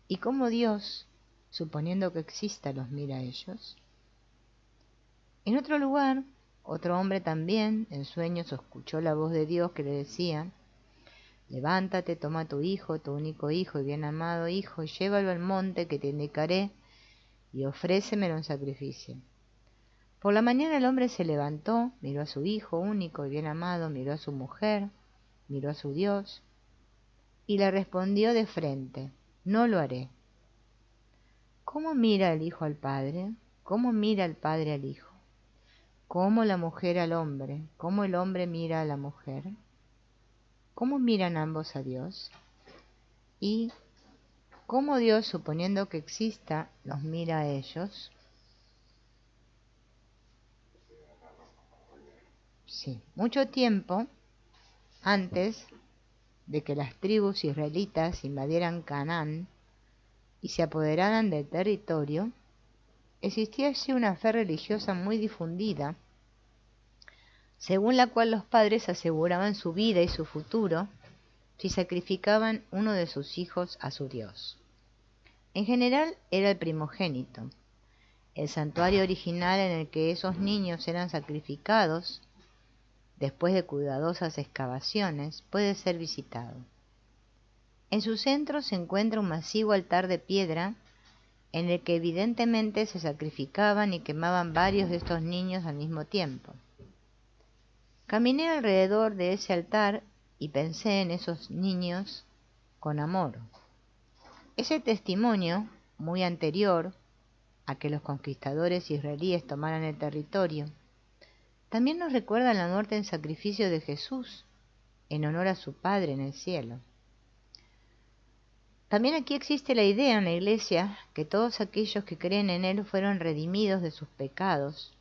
y cómo Dios, suponiendo que exista, los mira a ellos. En otro lugar, otro hombre también, en sueños, escuchó la voz de Dios que le decía: levántate, toma a tu hijo, tu único hijo y bien amado hijo, y llévalo al monte que te indicaré, y ofrécemelo en sacrificio. Por la mañana el hombre se levantó, miró a su hijo único y bien amado, miró a su mujer, miró a su Dios, y le respondió de frente: no lo haré. ¿Cómo mira el hijo al padre? ¿Cómo mira el padre al hijo? ¿Cómo la mujer al hombre? ¿Cómo el hombre mira a la mujer? ¿Cómo miran ambos a Dios? ¿Y cómo Dios, suponiendo que exista, los mira a ellos? Sí, mucho tiempo antes de que las tribus israelitas invadieran Canaán y se apoderaran del territorio, existía allí una fe religiosa muy difundida, según la cual los padres aseguraban su vida y su futuro si sacrificaban uno de sus hijos a su Dios. En general era el primogénito. El santuario original en el que esos niños eran sacrificados, después de cuidadosas excavaciones, puede ser visitado. En su centro se encuentra un masivo altar de piedra en el que evidentemente se sacrificaban y quemaban varios de estos niños al mismo tiempo. Caminé alrededor de ese altar y pensé en esos niños con amor. Ese testimonio, muy anterior a que los conquistadores israelíes tomaran el territorio, también nos recuerda la muerte en sacrificio de Jesús en honor a su Padre en el cielo. También aquí existe la idea en la Iglesia que todos aquellos que creen en Él fueron redimidos de sus pecados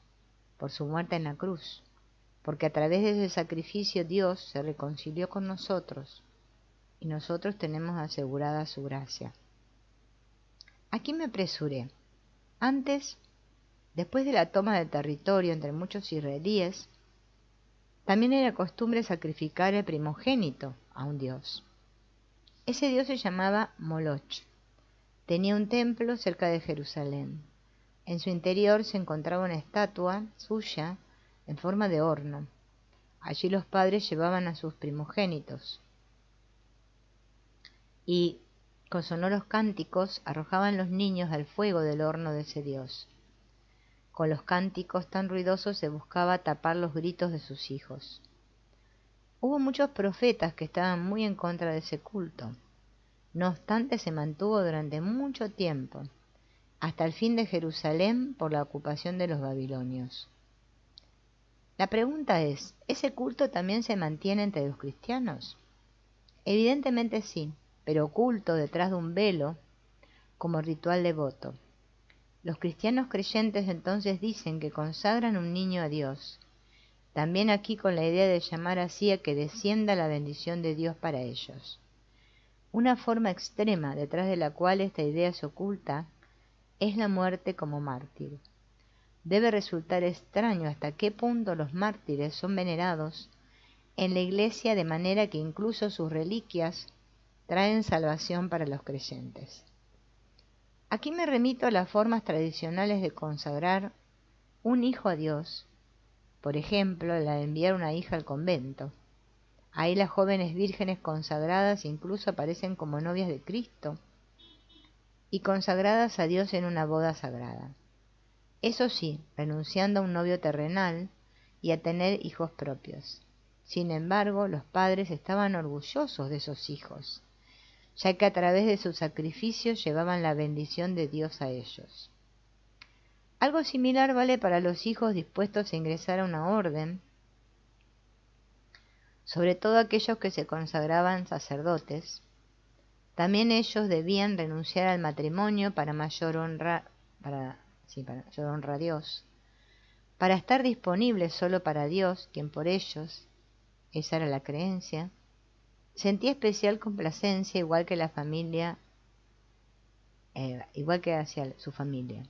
por su muerte en la cruz, porque a través de ese sacrificio Dios se reconcilió con nosotros y nosotros tenemos asegurada su gracia. Aquí me apresuré. Antes, después de la toma del territorio entre muchos israelíes, también era costumbre sacrificar el primogénito a un dios. Ese dios se llamaba Moloch. Tenía un templo cerca de Jerusalén. En su interior se encontraba una estatua suya en forma de horno. Allí los padres llevaban a sus primogénitos y, con sonoros cánticos, arrojaban los niños al fuego del horno de ese dios. Con los cánticos tan ruidosos se buscaba tapar los gritos de sus hijos. Hubo muchos profetas que estaban muy en contra de ese culto. No obstante, se mantuvo durante mucho tiempo, hasta el fin de Jerusalén por la ocupación de los babilonios. La pregunta es, ¿ese culto también se mantiene entre los cristianos? Evidentemente sí, pero oculto detrás de un velo, como ritual devoto. Los cristianos creyentes entonces dicen que consagran un niño a Dios, también aquí con la idea de llamar así a que descienda la bendición de Dios para ellos. Una forma extrema detrás de la cual esta idea se oculta es la muerte como mártir. Debe resultar extraño hasta qué punto los mártires son venerados en la Iglesia de manera que incluso sus reliquias traen salvación para los creyentes. Aquí me remito a las formas tradicionales de consagrar un hijo a Dios, por ejemplo, la de enviar una hija al convento. Ahí las jóvenes vírgenes consagradas incluso aparecen como novias de Cristo y consagradas a Dios en una boda sagrada. Eso sí, renunciando a un novio terrenal y a tener hijos propios. Sin embargo, los padres estaban orgullosos de esos hijos, ya que a través de sus sacrificios llevaban la bendición de Dios a ellos. Algo similar vale para los hijos dispuestos a ingresar a una orden, sobre todo aquellos que se consagraban sacerdotes. También ellos debían renunciar al matrimonio para mayor honra a Dios, para estar disponibles solo para Dios, quien por ellos, esa era la creencia, sentía especial complacencia igual que la familia, igual que hacia su familia.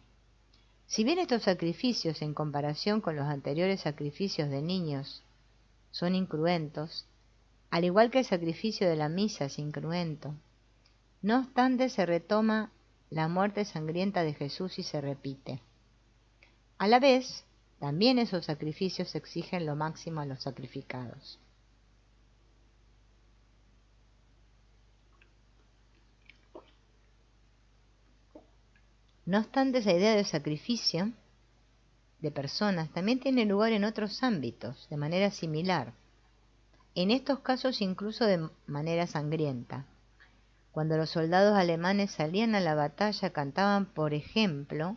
Si bien estos sacrificios, en comparación con los anteriores sacrificios de niños, son incruentos, al igual que el sacrificio de la misa es incruento. No obstante, se retoma la muerte sangrienta de Jesús y se repite. A la vez, también esos sacrificios exigen lo máximo a los sacrificados. No obstante, esa idea de sacrificio de personas también tiene lugar en otros ámbitos, de manera similar. En estos casos incluso de manera sangrienta. Cuando los soldados alemanes salían a la batalla, cantaban, por ejemplo,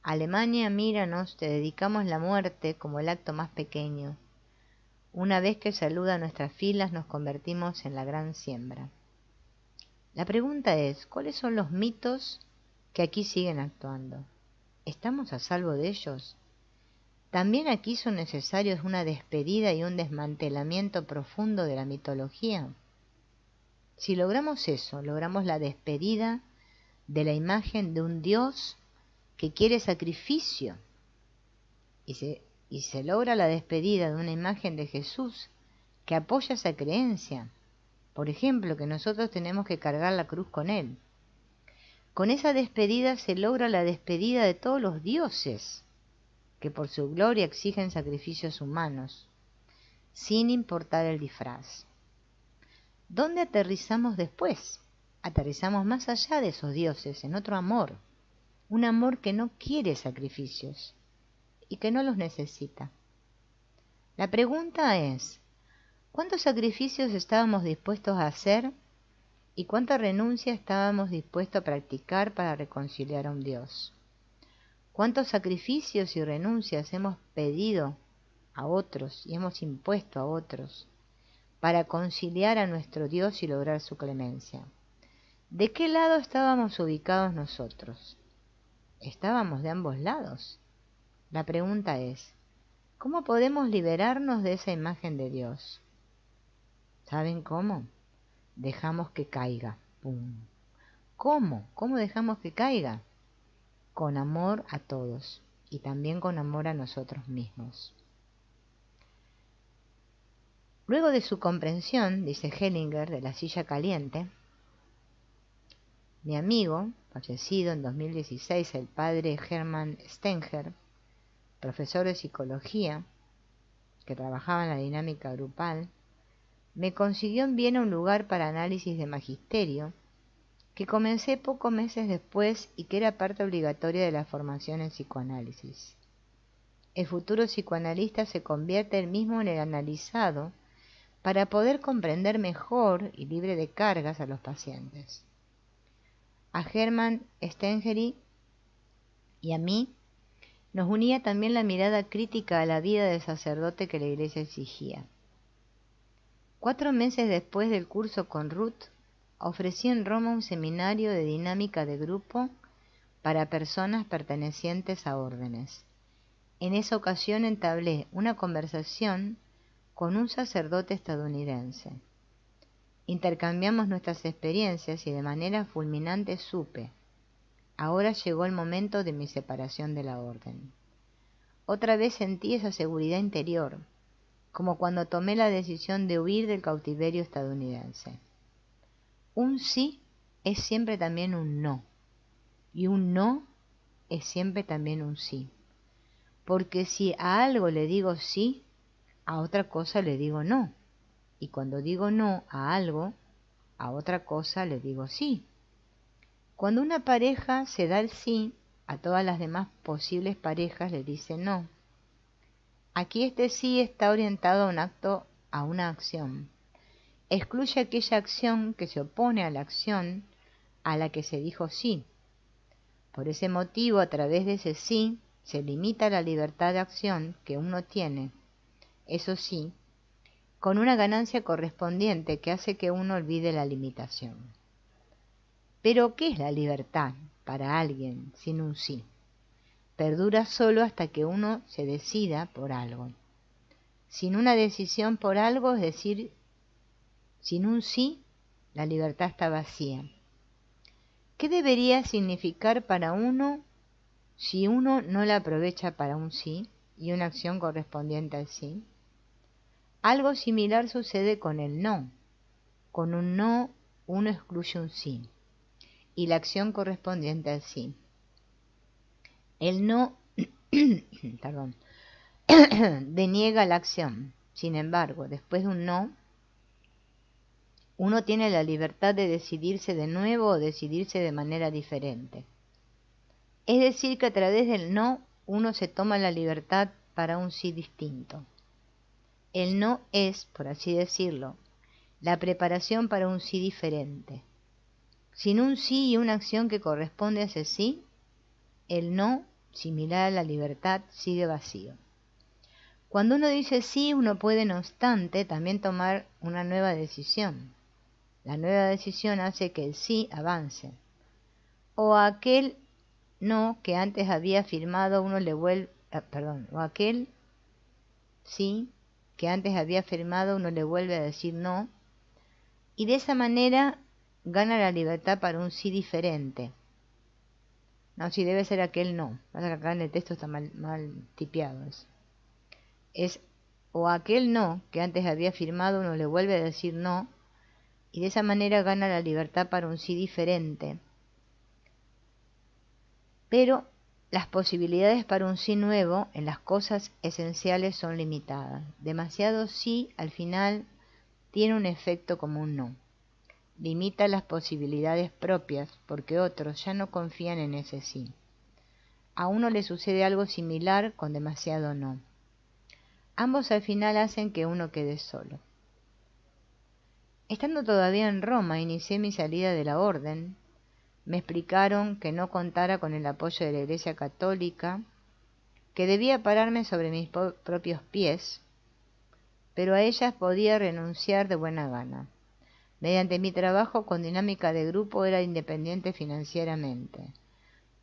Alemania, míranos, te dedicamos la muerte como el acto más pequeño. Una vez que saluda nuestras filas, nos convertimos en la gran siembra. La pregunta es, ¿cuáles son los mitos que aquí siguen actuando? ¿Estamos a salvo de ellos? ¿También aquí son necesarios una despedida y un desmantelamiento profundo de la mitología? Si logramos eso, logramos la despedida de la imagen de un Dios que quiere sacrificio, y se logra la despedida de una imagen de Jesús que apoya esa creencia. Por ejemplo, que nosotros tenemos que cargar la cruz con Él. Con esa despedida se logra la despedida de todos los dioses que por su gloria exigen sacrificios humanos, sin importar el disfraz. ¿Dónde aterrizamos después? Aterrizamos más allá de esos dioses, en otro amor, un amor que no quiere sacrificios y que no los necesita. La pregunta es, ¿cuántos sacrificios estábamos dispuestos a hacer y cuánta renuncia estábamos dispuestos a practicar para reconciliar a un Dios? ¿Cuántos sacrificios y renuncias hemos pedido a otros y hemos impuesto a otros para conciliar a nuestro Dios y lograr su clemencia? ¿De qué lado estábamos ubicados nosotros? ¿Estábamos de ambos lados? La pregunta es, ¿cómo podemos liberarnos de esa imagen de Dios? ¿Saben cómo? Dejamos que caiga. ¡Pum! ¿Cómo? ¿Cómo dejamos que caiga? Con amor a todos y también con amor a nosotros mismos. Luego de su comprensión, dice Hellinger, de la silla caliente, mi amigo, fallecido en 2016, el padre Hermann Stenger, profesor de psicología, que trabajaba en la dinámica grupal, me consiguió en Viena un lugar para análisis de magisterio, que comencé pocos meses después y que era parte obligatoria de la formación en psicoanálisis. El futuro psicoanalista se convierte él mismo en el analizado para poder comprender mejor y libre de cargas a los pacientes. A Hermann Stenger y a mí nos unía también la mirada crítica a la vida del sacerdote que la Iglesia exigía. 4 meses después del curso con Ruth, ofrecí en Roma un seminario de dinámica de grupo para personas pertenecientes a órdenes. En esa ocasión entablé una conversación con un sacerdote estadounidense. Intercambiamos nuestras experiencias y de manera fulminante supe, ahora llegó el momento de mi separación de la orden. Otra vez sentí esa seguridad interior, como cuando tomé la decisión de huir del cautiverio estadounidense. Un sí es siempre también un no, y un no es siempre también un sí. Porque si a algo le digo sí, a otra cosa le digo no. Y cuando digo no a algo, a otra cosa le digo sí. Cuando una pareja se da el sí, a todas las demás posibles parejas le dice no. Aquí este sí está orientado a un acto, a una acción. Excluye aquella acción que se opone a la acción a la que se dijo sí. Por ese motivo, a través de ese sí, se limita la libertad de acción que uno tiene, eso sí, con una ganancia correspondiente que hace que uno olvide la limitación. Pero, ¿qué es la libertad para alguien sin un sí? Perdura solo hasta que uno se decida por algo. Sin una decisión por algo, es decir, sin un sí, la libertad está vacía. ¿Qué debería significar para uno si uno no la aprovecha para un sí y una acción correspondiente al sí? Algo similar sucede con el no. Con un no, uno excluye un sí y la acción correspondiente al sí. El no perdón, deniega la acción. Sin embargo, después de un no, uno tiene la libertad de decidirse de nuevo o decidirse de manera diferente. Es decir, que a través del no, uno se toma la libertad para un sí distinto. El no es, por así decirlo, la preparación para un sí diferente. Sin un sí y una acción que corresponde a ese sí, el no, similar a la libertad, sigue vacío. Cuando uno dice sí, uno puede, no obstante, también tomar una nueva decisión. La nueva decisión hace que el sí avance. O a aquel no que antes había afirmado uno le vuelve, o aquel sí que antes había afirmado uno le vuelve a decir no, y de esa manera gana la libertad para un sí diferente. No, sí, debe ser aquel no. Pasa que acá en el texto está mal tipeado eso. Es o aquel no que antes había afirmado uno le vuelve a decir no, y de esa manera gana la libertad para un sí diferente. Pero las posibilidades para un sí nuevo en las cosas esenciales son limitadas. Demasiado sí al final tiene un efecto como un no. Limita las posibilidades propias porque otros ya no confían en ese sí. A uno le sucede algo similar con demasiado no. Ambos al final hacen que uno quede solo. Estando todavía en Roma, inicié mi salida de la orden. Me explicaron que no contara con el apoyo de la Iglesia Católica, que debía pararme sobre mis propios pies, pero a ellas podía renunciar de buena gana. Mediante mi trabajo con dinámica de grupo era independiente financieramente.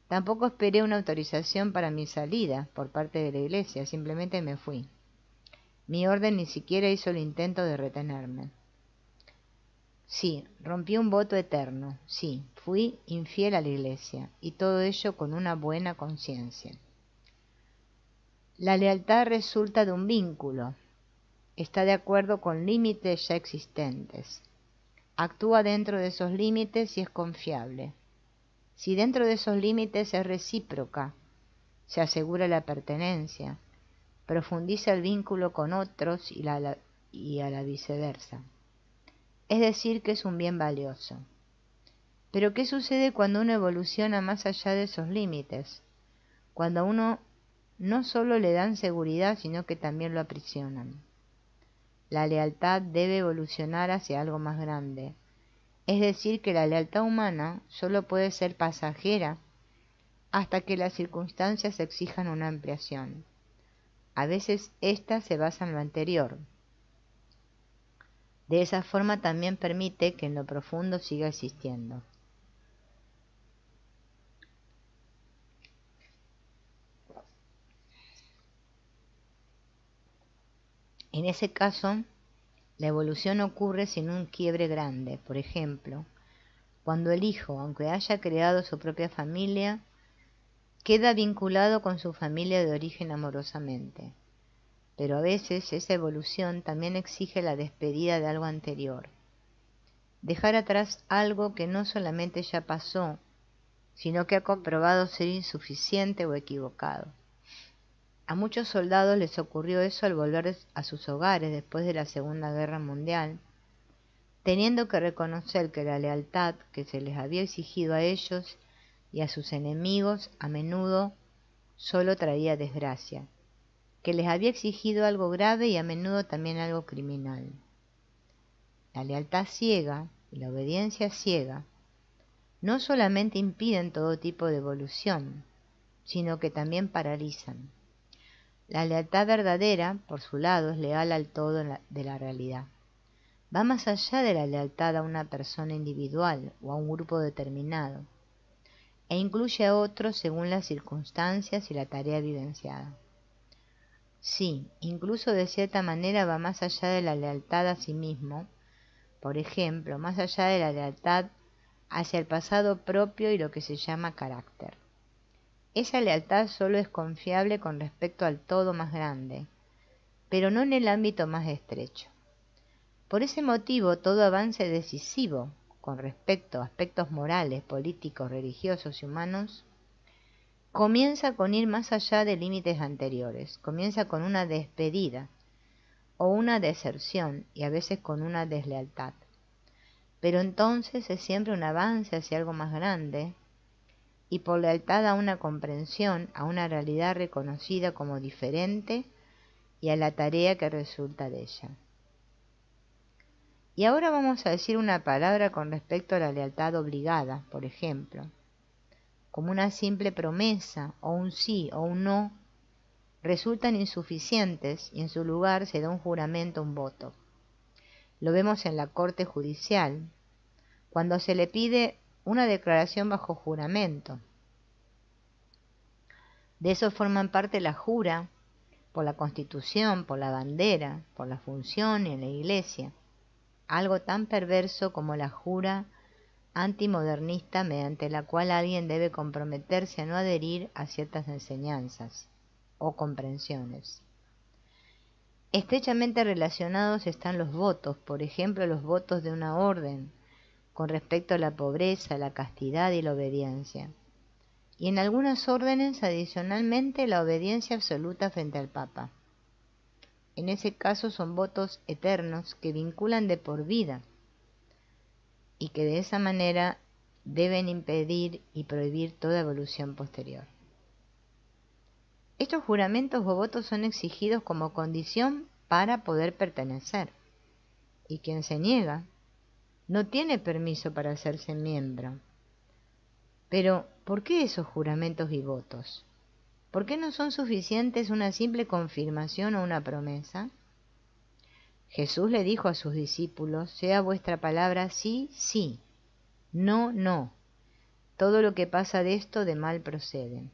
Tampoco esperé una autorización para mi salida por parte de la Iglesia, simplemente me fui. Mi orden ni siquiera hizo el intento de retenerme. Sí, rompí un voto eterno, sí, fui infiel a la Iglesia, y todo ello con una buena conciencia. La lealtad resulta de un vínculo, está de acuerdo con límites ya existentes, actúa dentro de esos límites y es confiable. Si dentro de esos límites es recíproca, se asegura la pertenencia, profundiza el vínculo con otros y a la viceversa. Es decir, que es un bien valioso. Pero ¿qué sucede cuando uno evoluciona más allá de esos límites? Cuando a uno no solo le dan seguridad, sino que también lo aprisionan. La lealtad debe evolucionar hacia algo más grande. Es decir, que la lealtad humana solo puede ser pasajera hasta que las circunstancias exijan una ampliación. A veces ésta se basa en lo anterior. De esa forma también permite que en lo profundo siga existiendo. En ese caso, la evolución ocurre sin un quiebre grande. Por ejemplo, cuando el hijo, aunque haya creado su propia familia, queda vinculado con su familia de origen amorosamente. Pero a veces esa evolución también exige la despedida de algo anterior. Dejar atrás algo que no solamente ya pasó, sino que ha comprobado ser insuficiente o equivocado. A muchos soldados les ocurrió eso al volver a sus hogares después de la Segunda Guerra Mundial, teniendo que reconocer que la lealtad que se les había exigido a ellos y a sus enemigos a menudo solo traía desgracia, que les había exigido algo grave y a menudo también algo criminal. La lealtad ciega y la obediencia ciega no solamente impiden todo tipo de evolución, sino que también paralizan. La lealtad verdadera, por su lado, es leal al todo de la realidad. Va más allá de la lealtad a una persona individual o a un grupo determinado, e incluye a otros según las circunstancias y la tarea vivenciada. Sí, incluso de cierta manera va más allá de la lealtad a sí mismo, por ejemplo, más allá de la lealtad hacia el pasado propio y lo que se llama carácter. Esa lealtad solo es confiable con respecto al todo más grande, pero no en el ámbito más estrecho. Por ese motivo, todo avance decisivo con respecto a aspectos morales, políticos, religiosos y humanos comienza con ir más allá de límites anteriores, comienza con una despedida o una deserción y a veces con una deslealtad. Pero entonces es siempre un avance hacia algo más grande y por lealtad a una comprensión, a una realidad reconocida como diferente y a la tarea que resulta de ella. Y ahora vamos a decir una palabra con respecto a la lealtad obligada, por ejemplo, como una simple promesa o un sí o un no resultan insuficientes y en su lugar se da un juramento, un voto. Lo vemos en la corte judicial, cuando se le pide una declaración bajo juramento. De eso forman parte la jura, por la Constitución, por la bandera, por la función en la Iglesia, algo tan perverso como la jura antimodernista mediante la cual alguien debe comprometerse a no adherir a ciertas enseñanzas o comprensiones. Estrechamente relacionados están los votos, por ejemplo, los votos de una orden con respecto a la pobreza, la castidad y la obediencia. Y en algunas órdenes, adicionalmente, la obediencia absoluta frente al Papa. En ese caso son votos eternos que vinculan de por vida y que de esa manera deben impedir y prohibir toda evolución posterior. Estos juramentos o votos son exigidos como condición para poder pertenecer, y quien se niega no tiene permiso para hacerse miembro. Pero, ¿por qué esos juramentos y votos? ¿Por qué no son suficientes una simple confirmación o una promesa? Jesús le dijo a sus discípulos: sea vuestra palabra sí, sí, no, no. Todo lo que pasa de esto de mal procede.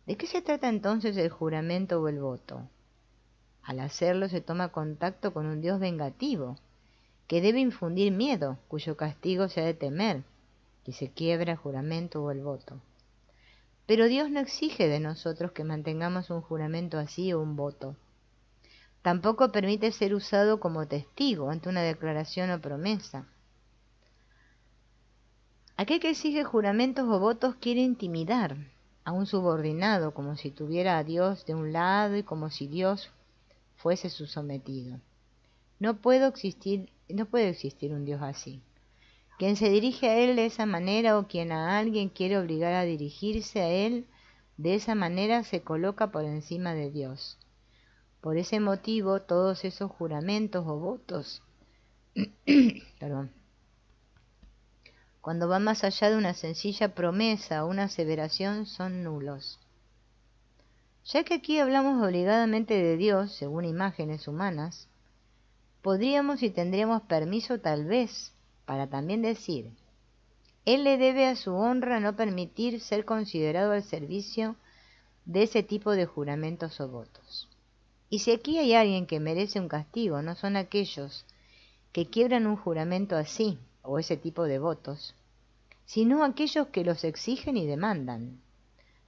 ¿De qué se trata entonces el juramento o el voto? Al hacerlo se toma contacto con un Dios vengativo, que debe infundir miedo, cuyo castigo se ha de temer, y se quiebra el juramento o el voto. Pero Dios no exige de nosotros que mantengamos un juramento así o un voto. Tampoco permite ser usado como testigo ante una declaración o promesa. Aquel que exige juramentos o votos quiere intimidar a un subordinado, como si tuviera a Dios de un lado y como si Dios fuese su sometido. No puede existir un Dios así. Quien se dirige a Él de esa manera o quien a alguien quiere obligar a dirigirse a Él de esa manera se coloca por encima de Dios. Por ese motivo, todos esos juramentos o votos, cuando van más allá de una sencilla promesa o una aseveración, son nulos. Ya que aquí hablamos obligadamente de Dios, según imágenes humanas, podríamos y tendríamos permiso tal vez para también decir: Él le debe a su honra no permitir ser considerado al servicio de ese tipo de juramentos o votos. Y si aquí hay alguien que merece un castigo, no son aquellos que quiebran un juramento así, o ese tipo de votos, sino aquellos que los exigen y demandan.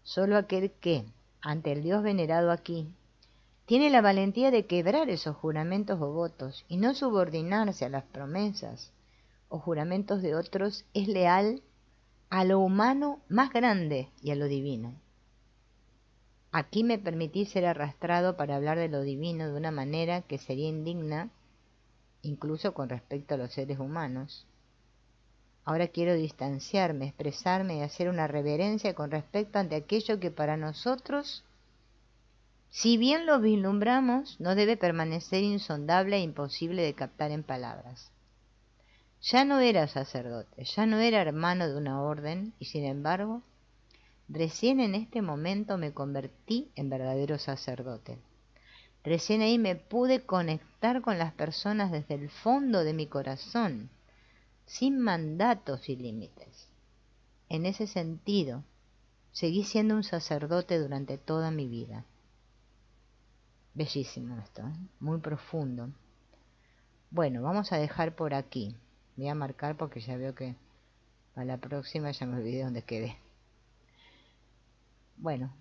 Solo aquel que, ante el Dios venerado aquí, tiene la valentía de quebrar esos juramentos o votos y no subordinarse a las promesas o juramentos de otros, es leal a lo humano más grande y a lo divino. Aquí me permití ser arrastrado para hablar de lo divino de una manera que sería indigna, incluso con respecto a los seres humanos. Ahora quiero distanciarme, expresarme y hacer una reverencia con respecto ante aquello que para nosotros, si bien lo vislumbramos, no debe permanecer insondable e imposible de captar en palabras. Ya no era sacerdote, ya no era hermano de una orden, y sin embargo, recién en este momento me convertí en verdadero sacerdote. Recién ahí me pude conectar con las personas desde el fondo de mi corazón, sin mandatos y límites. En ese sentido, seguí siendo un sacerdote durante toda mi vida. Bellísimo esto, ¿eh? Muy profundo. Bueno, vamos a dejar por aquí. Voy a marcar porque ya veo que para la próxima ya me olvidé dónde quedé. Bueno,